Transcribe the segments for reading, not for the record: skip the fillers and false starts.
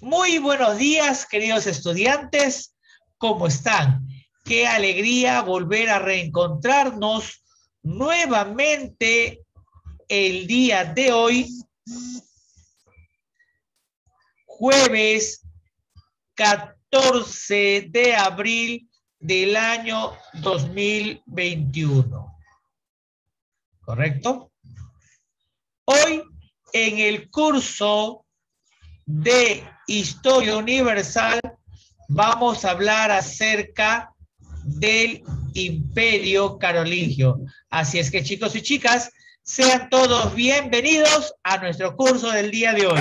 Muy buenos días, queridos estudiantes. ¿Cómo están? Qué alegría volver a reencontrarnos nuevamente el día de hoy, jueves 14 de abril del año 2021. ¿Correcto? Hoy, en el curso de Historia Universal, vamos a hablar acerca del Imperio Carolingio. Así es que, chicos y chicas, sean todos bienvenidos a nuestro curso del día de hoy.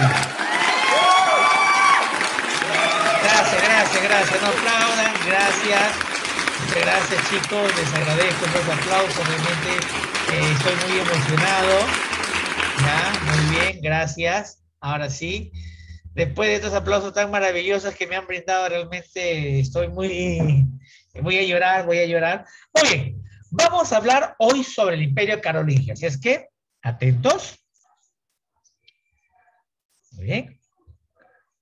Gracias. No aplaudan, gracias. Muchas gracias, chicos. Les agradezco los aplausos. Realmente estoy muy emocionado. Ya, muy bien, gracias. Ahora sí. Después de estos aplausos tan maravillosos que me han brindado, realmente estoy voy a llorar. Muy bien, vamos a hablar hoy sobre el Imperio Carolingio. Así es que, atentos. Muy bien.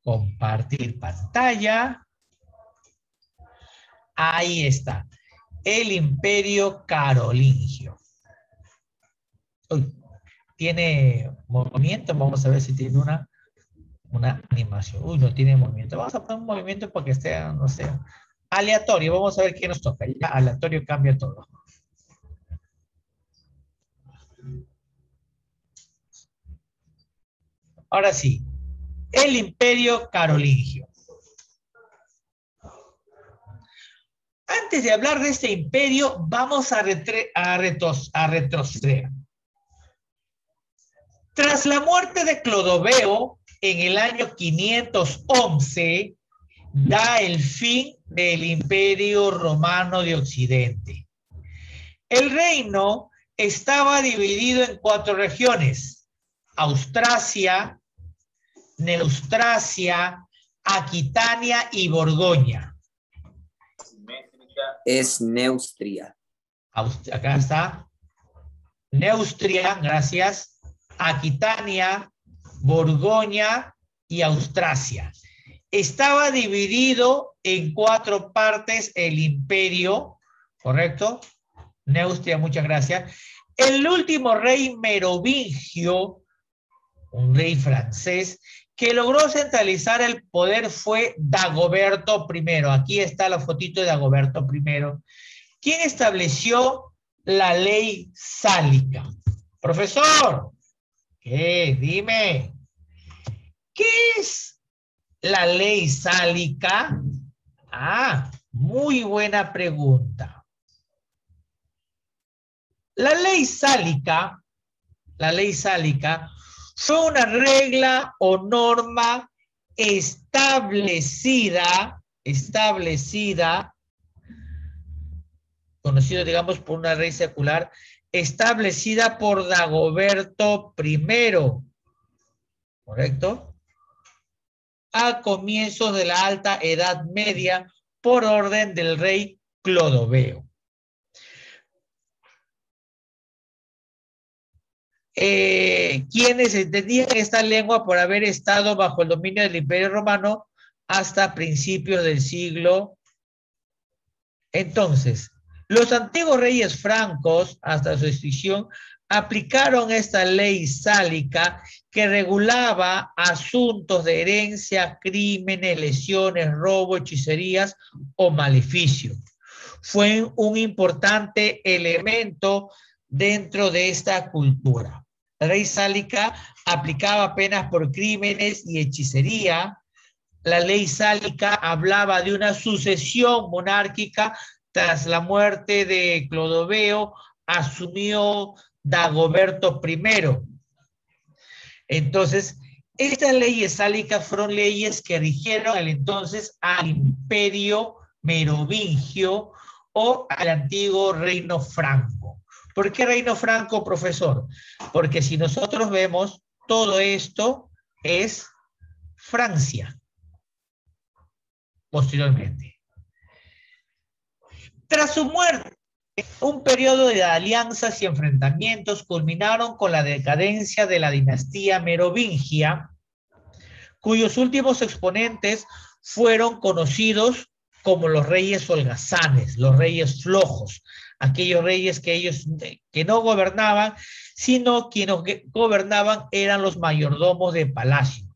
Compartir pantalla. Ahí está. El Imperio Carolingio. Uy, tiene movimiento. Vamos a ver si tiene una animación. Uy, no tiene movimiento. Vamos a poner un movimiento para que esté, no sé, aleatorio. Vamos a ver qué nos toca. Ya, aleatorio cambia todo. Ahora sí, el Imperio Carolingio. Antes de hablar de este imperio, vamos a retroceder. Tras la muerte de Clodoveo en el año 511, da el fin del Imperio Romano de Occidente. El reino estaba dividido en 4 regiones: Austrasia, Neustrasia, Aquitania y Borgoña. Es Neustria. Acá está. Neustria, gracias. Aquitania, Borgoña y Austrasia. Estaba dividido en 4 partes el imperio, ¿correcto? Neustria, muchas gracias. El último rey merovingio, un rey francés, que logró centralizar el poder fue Dagoberto I. Aquí está la fotito de Dagoberto I, quien estableció la ley sálica. Profesor, ¿qué? Dime, ¿qué es la ley sálica? Ah, muy buena pregunta. La ley sálica fue una regla o norma establecida, conocido, digamos, por una ley secular, establecida por Dagoberto I, ¿correcto? A comienzos de la Alta Edad Media, por orden del rey Clodoveo. Quienes entendían esta lengua por haber estado bajo el dominio del Imperio Romano hasta principios del siglo. Entonces, los antiguos reyes francos, hasta su extinción, aplicaron esta ley sálica que regulaba asuntos de herencia, crímenes, lesiones, robo, hechicerías o maleficio. Fue un importante elemento dentro de esta cultura. La ley sálica aplicaba penas por crímenes y hechicería. La ley sálica hablaba de una sucesión monárquica. Tras la muerte de Clodoveo, asumió Dagoberto I. Entonces, estas leyes sálicas fueron leyes que rigieron entonces al Imperio Merovingio o al antiguo Reino Franco. ¿Por qué Reino Franco, profesor? Porque si nosotros vemos, todo esto es Francia, posteriormente. Tras su muerte, un periodo de alianzas y enfrentamientos culminaron con la decadencia de la dinastía merovingia, cuyos últimos exponentes fueron conocidos como los reyes holgazanes, los reyes flojos, aquellos reyes que no gobernaban, sino quienes gobernaban eran los mayordomos de palacio.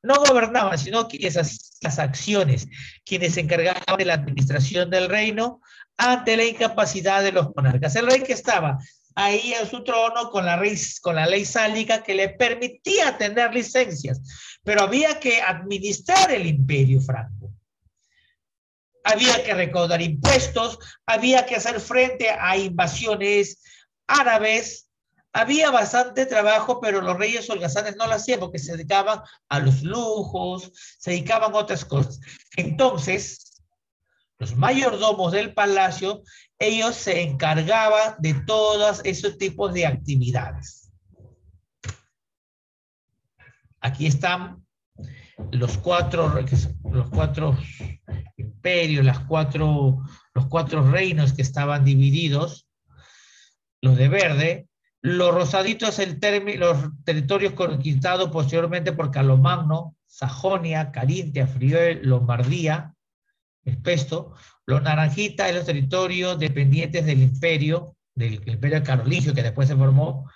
No gobernaban, sino que las acciones, quienes se encargaban de la administración del reino ante la incapacidad de los monarcas. El rey que estaba ahí en su trono con la ley sálica que le permitía tener licencias, pero había que administrar el imperio franco. Había que recaudar impuestos, había que hacer frente a invasiones árabes. Había bastante trabajo, pero los reyes holgazanes no lo hacían porque se dedicaban a los lujos, se dedicaban a otras cosas. Entonces, los mayordomos del palacio, ellos se encargaban de todos esos tipos de actividades. Aquí están los cuatro imperios, los cuatro reinos que estaban divididos, los de verde. Los rosaditos, los territorios conquistados posteriormente por Carlomagno, Sajonia, Carintia, Friül, Lombardía, Espesto. Los naranjitas, los territorios dependientes del imperio carolingio, que después se formó,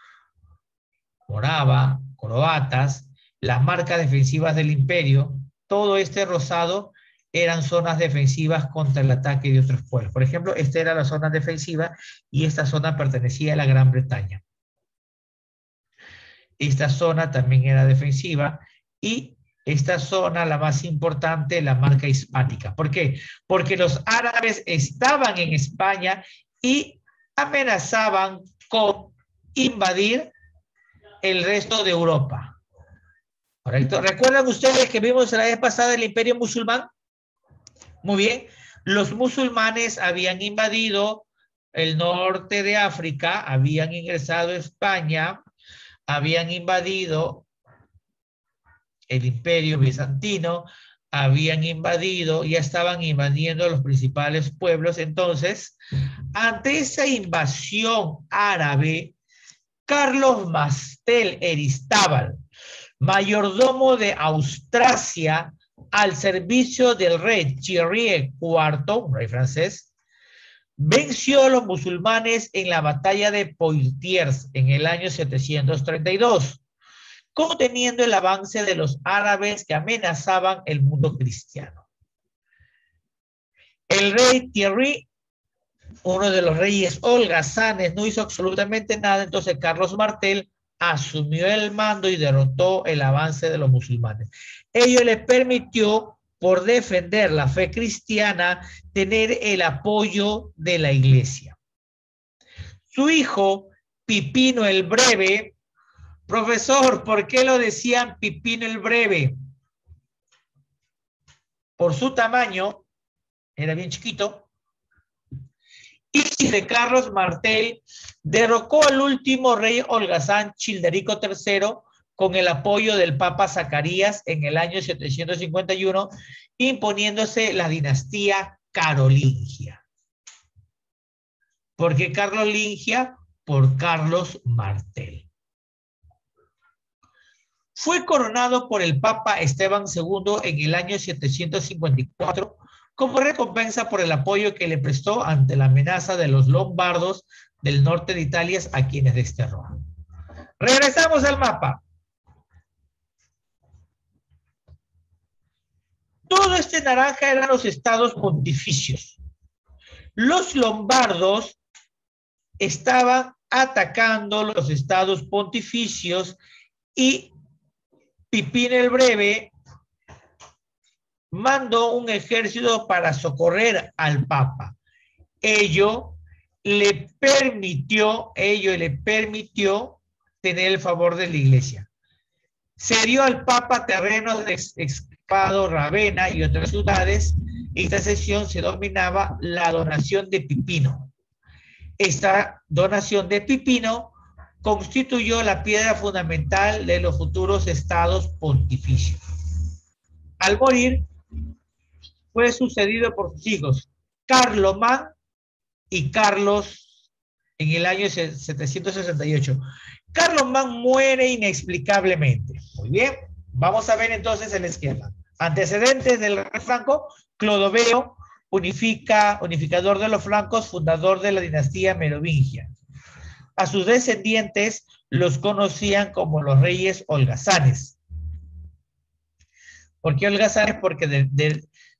Morava, croatas, las marcas defensivas del imperio. Todo este rosado eran zonas defensivas contra el ataque de otros pueblos. Por ejemplo, esta era la zona defensiva y esta zona pertenecía a la Gran Bretaña. Esta zona también era defensiva y esta zona, la más importante, la marca hispánica. ¿Por qué? Porque los árabes estaban en España y amenazaban con invadir el resto de Europa. ¿Correcto? ¿Recuerdan ustedes que vimos la vez pasada el imperio musulmán? Muy bien. Los musulmanes habían invadido el norte de África, habían ingresado a España, habían invadido el imperio bizantino, habían invadido, ya estaban invadiendo los principales pueblos. Entonces, ante esa invasión árabe, Carlos Mastel Aristábal, mayordomo de Austrasia, al servicio del rey Thierry IV, un rey francés, venció a los musulmanes en la batalla de Poitiers en el año 732, conteniendo el avance de los árabes que amenazaban el mundo cristiano. El rey Thierry, uno de los reyes holgazanes, no hizo absolutamente nada. Entonces Carlos Martel asumió el mando y derrotó el avance de los musulmanes. Ello le permitió, por defender la fe cristiana, tener el apoyo de la iglesia. Su hijo, Pipino el Breve, profesor, ¿por qué lo decían Pipino el Breve? Por su tamaño, era bien chiquito. Y de Carlos Martel derrocó al último rey holgazán, Childerico III, con el apoyo del Papa Zacarías en el año 751, imponiéndose la dinastía carolingia. ¿Por qué carolingia? Por Carlos Martel. Fue coronado por el Papa Esteban II en el año 754 como recompensa por el apoyo que le prestó ante la amenaza de los lombardos del norte de Italia, a quienes desterró. Regresamos al mapa. Todo este naranja eran los estados pontificios. Los lombardos estaban atacando los estados pontificios y Pipín el Breve mandó un ejército para socorrer al Papa. Ello le permitió tener el favor de la iglesia. Se dio al Papa terrenos de Expado, Ravenna y otras ciudades. Esta sesión se denominaba la donación de Pipino. Esta donación de Pipino constituyó la piedra fundamental de los futuros estados pontificios. Al morir, fue sucedido por sus hijos, Carlomán y Carlos, en el año 768. Carlomán muere inexplicablemente. Muy bien. Vamos a ver entonces el esquema. Antecedentes del rey Franco: Clodoveo, unificador de los francos, fundador de la dinastía merovingia. A sus descendientes los conocían como los reyes holgazanes. ¿Por qué holgazanes? Porque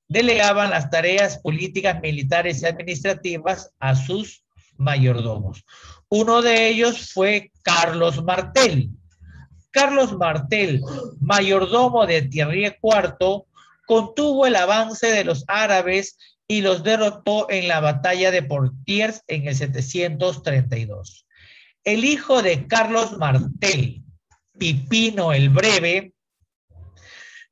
delegaban las tareas políticas, militares y administrativas a sus mayordomos. Uno de ellos fue Carlos Martel. Carlos Martel, mayordomo de Thierry IV, contuvo el avance de los árabes y los derrotó en la batalla de Poitiers en el 732. El hijo de Carlos Martel, Pipino el Breve,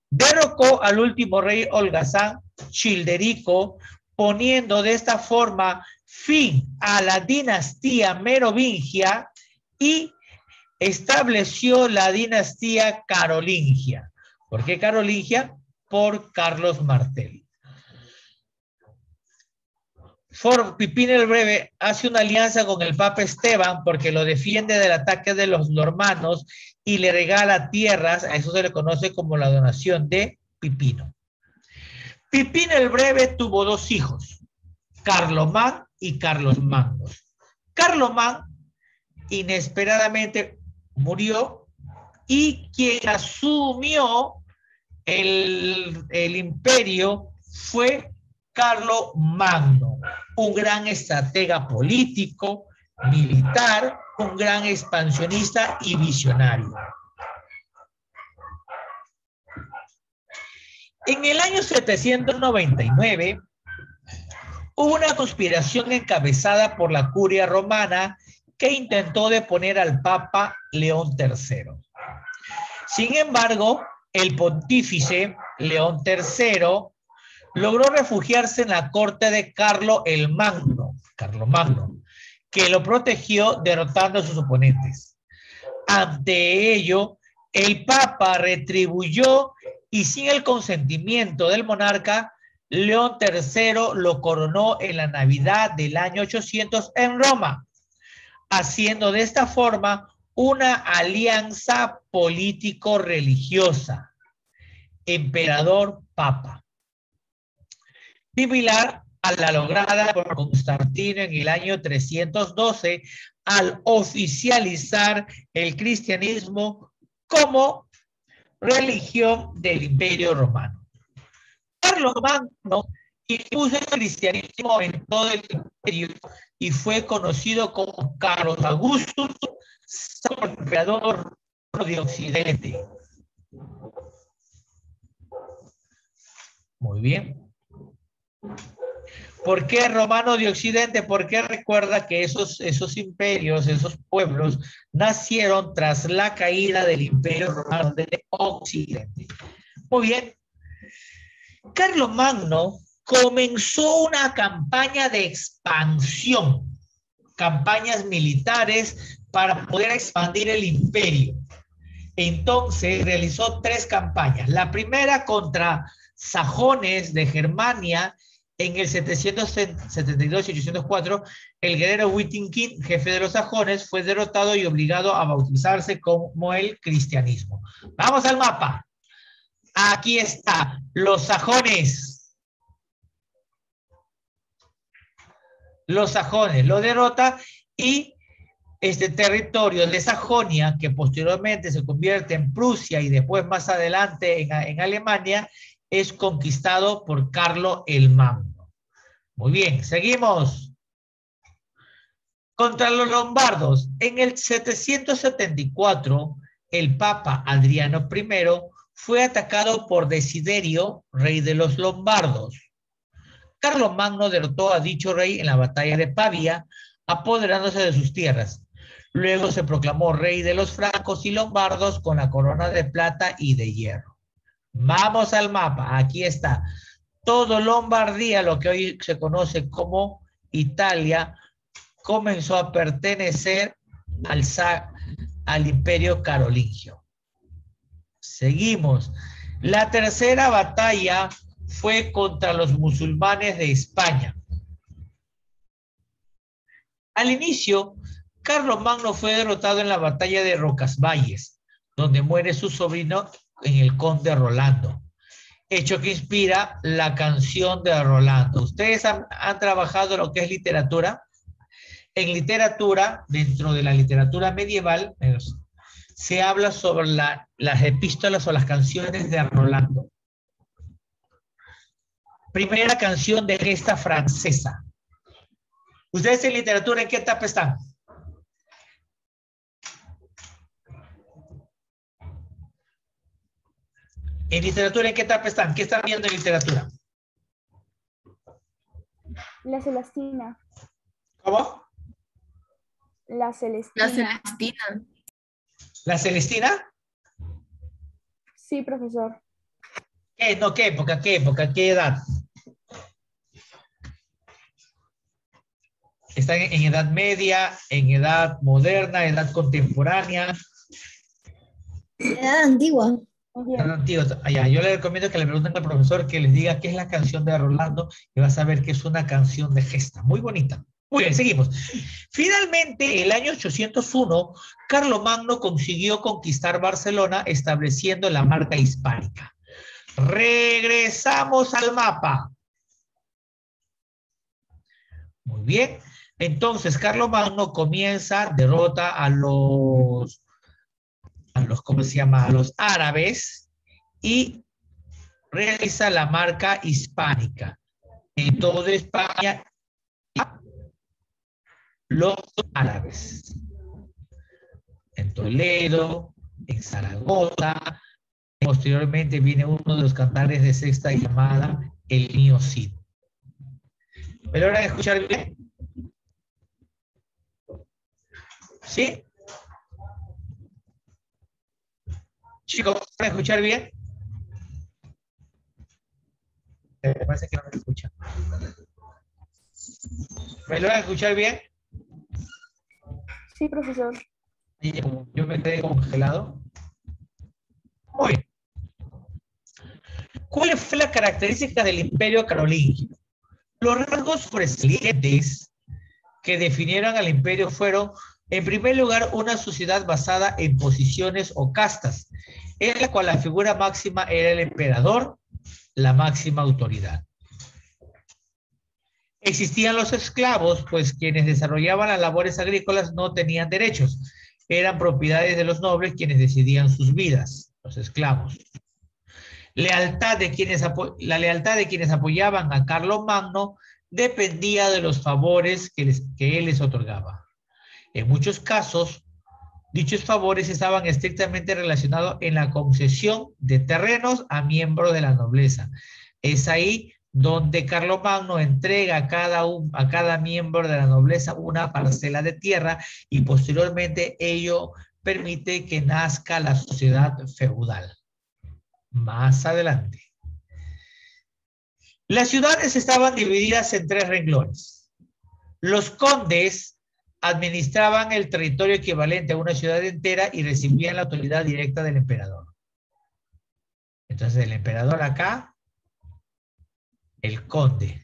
derrocó al último rey holgazán, Childerico, poniendo de esta forma fin a la dinastía merovingia y estableció la dinastía carolingia. ¿Por qué carolingia? Por Carlos Martel. Pipino el Breve hace una alianza con el Papa Esteban porque lo defiende del ataque de los normanos y le regala tierras. A eso se le conoce como la donación de Pipino. Pipino el Breve tuvo dos hijos, Carlomán y Carlomagno. Carlomán inesperadamente murió y quien asumió el imperio fue Carlomagno, un gran estratega político, militar, un gran expansionista y visionario. En el año 799 hubo una conspiración encabezada por la curia romana que intentó deponer al Papa León III. Sin embargo, el pontífice León III logró refugiarse en la corte de Carlomagno, que lo protegió derrotando a sus oponentes. Ante ello, el Papa retribuyó y sin el consentimiento del monarca, León III lo coronó en la Navidad del año 800 en Roma, haciendo de esta forma una alianza político-religiosa, emperador-papa, similar a la lograda por Constantino en el año 312 al oficializar el cristianismo como religión del Imperio Romano. Carlomagno impuso el cristianismo en todo el imperio y fue conocido como Carlos Augustus, emperador de Occidente. Muy bien. ¿Por qué romano de Occidente? Porque recuerda que esos imperios, esos pueblos, nacieron tras la caída del Imperio Romano de Occidente. Muy bien. Carlomagno comenzó una campaña de expansión, campañas militares para poder expandir el imperio. Entonces realizó tres campañas. La primera contra sajones de Germania en el 772 y 804. El guerrero Wittenkind, jefe de los sajones, fue derrotado y obligado a bautizarse como el cristianismo. Vamos al mapa. Aquí está, los sajones. Los sajones lo derrota y este territorio de Sajonia, que posteriormente se convierte en Prusia y después más adelante en Alemania, es conquistado por Carlo el Magno. Muy bien, seguimos. Contra los lombardos, en el 774, el Papa Adriano I fue atacado por Desiderio, rey de los lombardos. Carlomagno derrotó a dicho rey en la batalla de Pavia, apoderándose de sus tierras. Luego se proclamó rey de los francos y lombardos con la corona de plata y de hierro. Vamos al mapa, aquí está. Todo Lombardía, lo que hoy se conoce como Italia, comenzó a pertenecer al Imperio Carolingio. Seguimos. La tercera batalla fue contra los musulmanes de España. Al inicio, Carlomagno fue derrotado en la batalla de Rocasvalles, donde muere su sobrino en el Conde Rolando. Hecho que inspira la canción de Rolando. ¿Ustedes han trabajado lo que es literatura? En literatura, dentro de la literatura medieval, se habla sobre las epístolas o las canciones de Rolando. Primera canción de gesta francesa. ¿Ustedes en literatura en qué etapa están? ¿En literatura en qué etapa están? ¿Qué están viendo en literatura? La Celestina. ¿Cómo? La Celestina. La Celestina. ¿La Celestina? Sí, profesor. ¿Qué? No, ¿qué época? ¿Qué época? ¿Qué edad? ¿Están en edad media, en edad moderna, edad contemporánea? Edad antigua. Edad antigua. Allá, yo le recomiendo que le pregunten al profesor que les diga qué es la canción de Rolando y va a saber que es una canción de gesta. Muy bonita. Muy bien, seguimos. Finalmente, el año 801, Carlomagno consiguió conquistar Barcelona estableciendo la marca hispánica. Regresamos al mapa. Muy bien. Entonces, Carlomagno comienza, derrota a los, ¿cómo se llama? A los árabes y realiza la marca hispánica. En toda España, los árabes. En Toledo, en Zaragoza. Posteriormente viene uno de los cantares de sexta llamada El Niño Cid. ¿Me logran escuchar bien? ¿Sí? Chicos, ¿me logran escuchar bien? Me parece que no me escuchan. ¿Me logran escuchar bien? Sí, profesor. Yo me quedé congelado. Muy bien. ¿Cuál fue la característica del Imperio Carolingio? Los rasgos sobresalientes que definieron al imperio fueron, en primer lugar, una sociedad basada en posiciones o castas, en la cual la figura máxima era el emperador, la máxima autoridad. Existían los esclavos, pues quienes desarrollaban las labores agrícolas no tenían derechos, eran propiedades de los nobles quienes decidían sus vidas, los esclavos. La lealtad de quienes apoyaban a Carlomagno dependía de los favores que él les otorgaba. En muchos casos, dichos favores estaban estrictamente relacionados en la concesión de terrenos a miembros de la nobleza. Es ahí donde Carlomagno entrega a cada miembro de la nobleza una parcela de tierra y posteriormente ello permite que nazca la sociedad feudal. Más adelante. Las ciudades estaban divididas en 3 renglones. Los condes administraban el territorio equivalente a una ciudad entera y recibían la autoridad directa del emperador. Entonces, el emperador acá, el conde.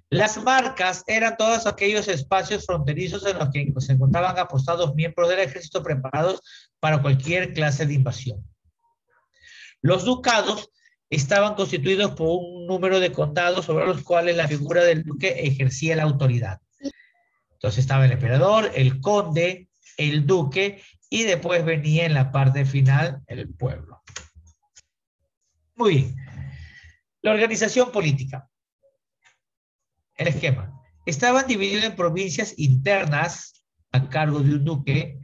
Las marcas eran todos aquellos espacios fronterizos en los que se encontraban apostados miembros del ejército preparados para cualquier clase de invasión. Los ducados estaban constituidos por un número de condados sobre los cuales la figura del duque ejercía la autoridad. Entonces estaba el emperador, el conde, el duque y después venía en la parte final el pueblo. Muy bien. La organización política. El esquema. Estaban divididos en provincias internas a cargo de un duque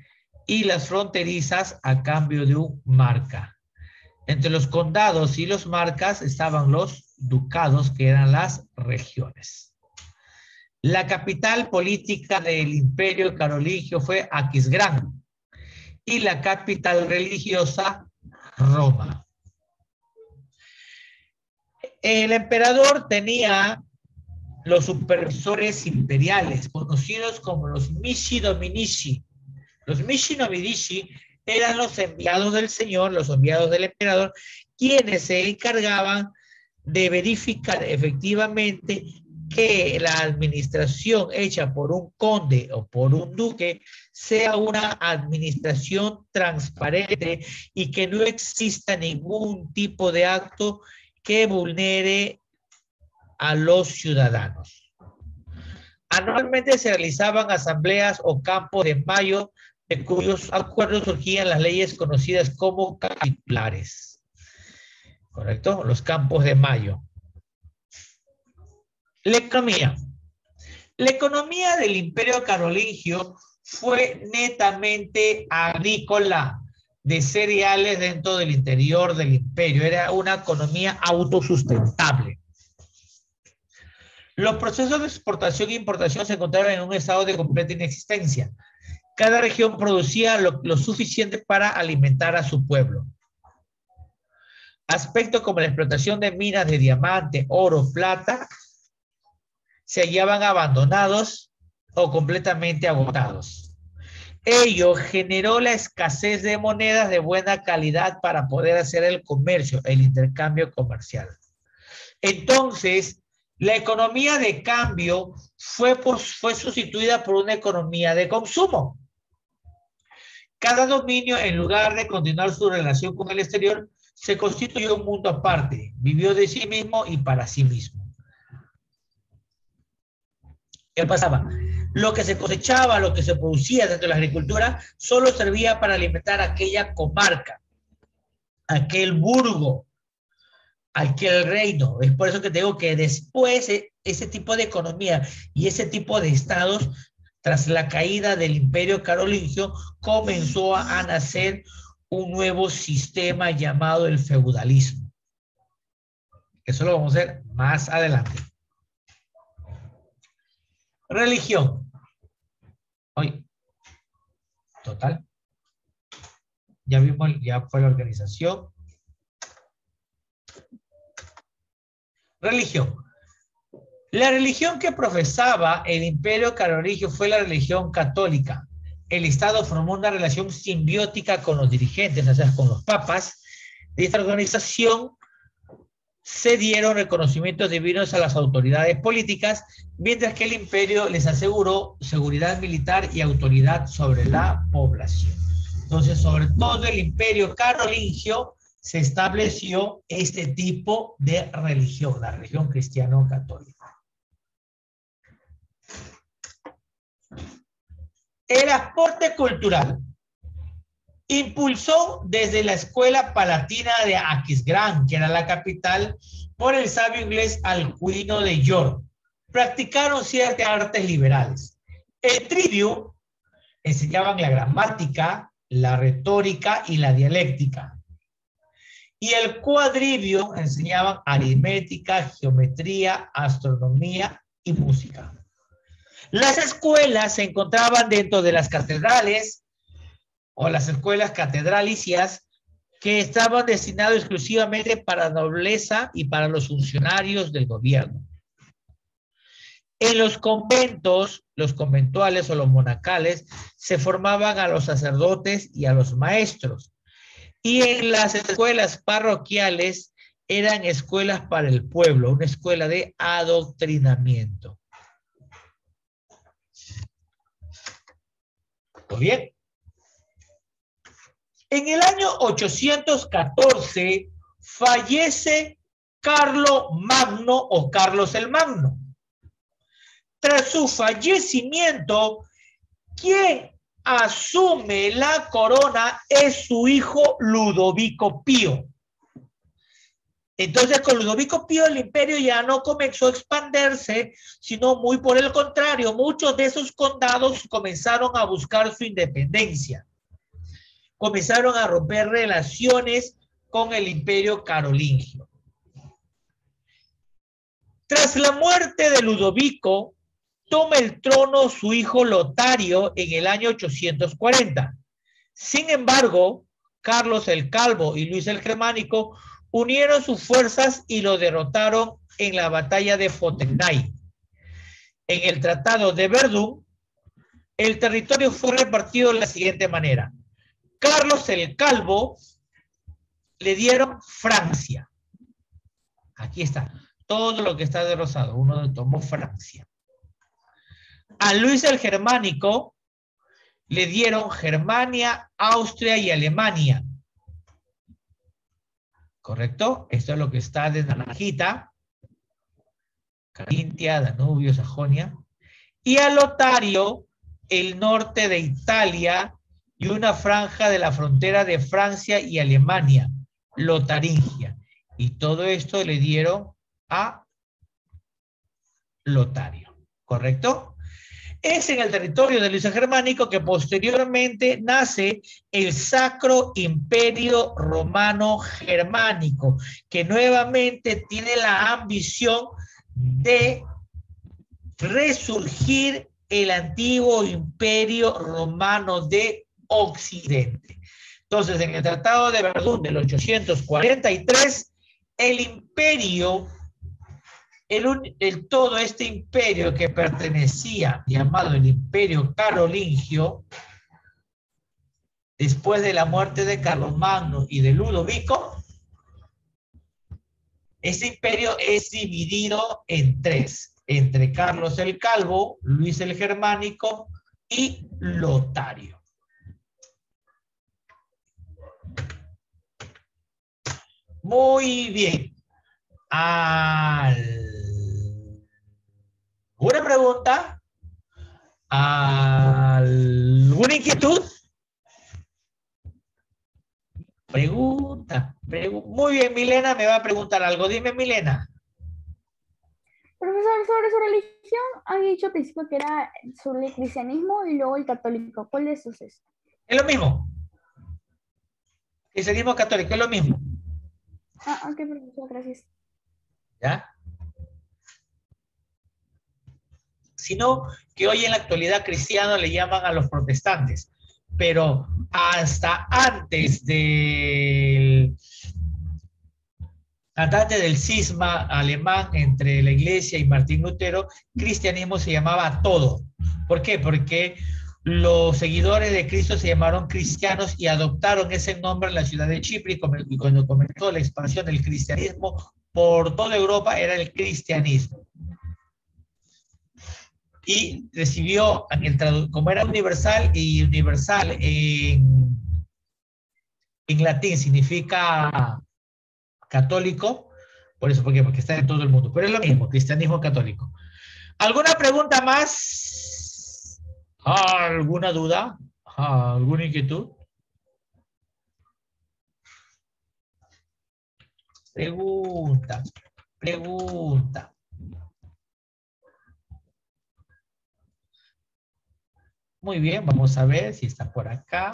y las fronterizas a cambio de un marca. Entre los condados y los marcas estaban los ducados, que eran las regiones. La capital política del Imperio Carolingio fue Aquisgrán y la capital religiosa, Roma. El emperador tenía los supervisores imperiales, conocidos como los Missi Dominici. Los Missi Dominici eran los enviados del Señor, los enviados del emperador, quienes se encargaban de verificar efectivamente que la administración hecha por un conde o por un duque sea una administración transparente y que no exista ningún tipo de acto que vulnere a los ciudadanos. Anualmente se realizaban asambleas o campos de mayo, de cuyos acuerdos surgían las leyes conocidas como capitulares. ¿Correcto? Los campos de mayo. La economía. La economía del Imperio Carolingio fue netamente agrícola, de cereales dentro del interior del imperio. Era una economía autosustentable. Los procesos de exportación e importación se encontraban en un estado de completa inexistencia. Cada región producía lo suficiente para alimentar a su pueblo. Aspectos como la explotación de minas de diamante, oro, plata, se hallaban abandonados o completamente agotados. Ello generó la escasez de monedas de buena calidad para poder hacer el comercio, el intercambio comercial. Entonces, la economía de cambio fue sustituida por una economía de consumo. Cada dominio, en lugar de continuar su relación con el exterior, se constituyó un mundo aparte, vivió de sí mismo y para sí mismo. ¿Qué pasaba? Lo que se cosechaba, lo que se producía dentro de la agricultura, solo servía para alimentar aquella comarca, aquel burgo, aquel reino. Es por eso que te digo que después ese tipo de economía y ese tipo de estados, tras la caída del Imperio Carolingio, comenzó a nacer un nuevo sistema llamado el feudalismo. Eso lo vamos a ver más adelante. Religión. Hoy, total. Ya vimos, ya fue la organización. Religión. La religión que profesaba el Imperio Carolingio fue la religión católica. El Estado formó una relación simbiótica con los dirigentes, o sea, con los papas. De esta organización se dieron reconocimientos divinos a las autoridades políticas, mientras que el imperio les aseguró seguridad militar y autoridad sobre la población. Entonces, sobre todo el Imperio Carolingio se estableció este tipo de religión, la religión cristiano-católica. El aporte cultural impulsó desde la escuela palatina de Aquisgrán, que era la capital, por el sabio inglés Alcuino de York. Practicaron ciertas artes liberales. El trivium enseñaban la gramática, la retórica y la dialéctica. Y el quadrivium enseñaban aritmética, geometría, astronomía y música. Las escuelas se encontraban dentro de las catedrales o las escuelas catedralicias, que estaban destinadas exclusivamente para la nobleza y para los funcionarios del gobierno. En los conventos, los conventuales o los monacales, se formaban a los sacerdotes y a los maestros. Y en las escuelas parroquiales eran escuelas para el pueblo, una escuela de adoctrinamiento. ¿Todo bien? En el año 814 fallece Carlo Magno o Carlos el Magno. Tras su fallecimiento, quien asume la corona es su hijo Ludovico Pío. Entonces, con Ludovico Pío el imperio ya no comenzó a expandirse, sino muy por el contrario, muchos de esos condados comenzaron a buscar su independencia. Comenzaron a romper relaciones con el Imperio Carolingio. Tras la muerte de Ludovico, toma el trono su hijo Lotario en el año 840. Sin embargo, Carlos el Calvo y Luis el Germánico unieron sus fuerzas y lo derrotaron en la batalla de Fontenoy. En el Tratado de Verdún, el territorio fue repartido de la siguiente manera. Carlos el Calvo le dieron Francia. Aquí está. todo lo que está de rosado. Uno tomó Francia. A Luis el Germánico le dieron Germania, Austria y Alemania. ¿Correcto? Esto es lo que está de naranjita. Carintia, Danubio, Sajonia. Y a Lotario, el norte de Italia y una franja de la frontera de Francia y Alemania, Lotaringia. Y todo esto le dieron a Lotario. ¿Correcto? Es en el territorio de Luis el Germánico que posteriormente nace el Sacro Imperio Romano Germánico, que nuevamente tiene la ambición de resurgir el antiguo Imperio Romano de Occidente. Entonces, en el Tratado de Verdún del 843, el imperio todo este imperio que pertenecía, llamado el Imperio Carolingio, después de la muerte de Carlomagno y de Ludovico, este imperio es dividido en tres, entre Carlos el Calvo, Luis el Germánico y Lotario. Muy bien. ¿Alguna pregunta? ¿Alguna inquietud? Pregunta. Muy bien, Milena me va a preguntar algo. Dime, Milena. Profesor, sobre su religión, han dicho al principio que era sobre el cristianismo y luego el católico. ¿Cuál de esos es? Es lo mismo. Cristianismo católico, es lo mismo. Ah, ok, profesor, gracias. ¿Ya? Sino que hoy en la actualidad cristiano le llaman a los protestantes, pero hasta antes del cisma alemán entre la iglesia y Martín Lutero, cristianismo se llamaba todo. ¿Por qué? Porque los seguidores de Cristo se llamaron cristianos y adoptaron ese nombre en la ciudad de Chipre, y cuando comenzó la expansión del cristianismo por toda Europa era el cristianismo. Y recibió, como era universal, y universal en latín significa católico, por eso, porque está en todo el mundo, pero es lo mismo, cristianismo católico. ¿Alguna pregunta más? ¿Alguna duda? ¿Alguna inquietud? Pregunta. Muy bien, vamos a ver si está por acá.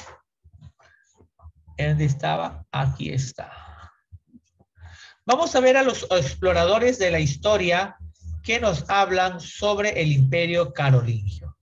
¿Dónde estaba? Aquí está. Vamos a ver a los exploradores de la historia que nos hablan sobre el Imperio Carolingio.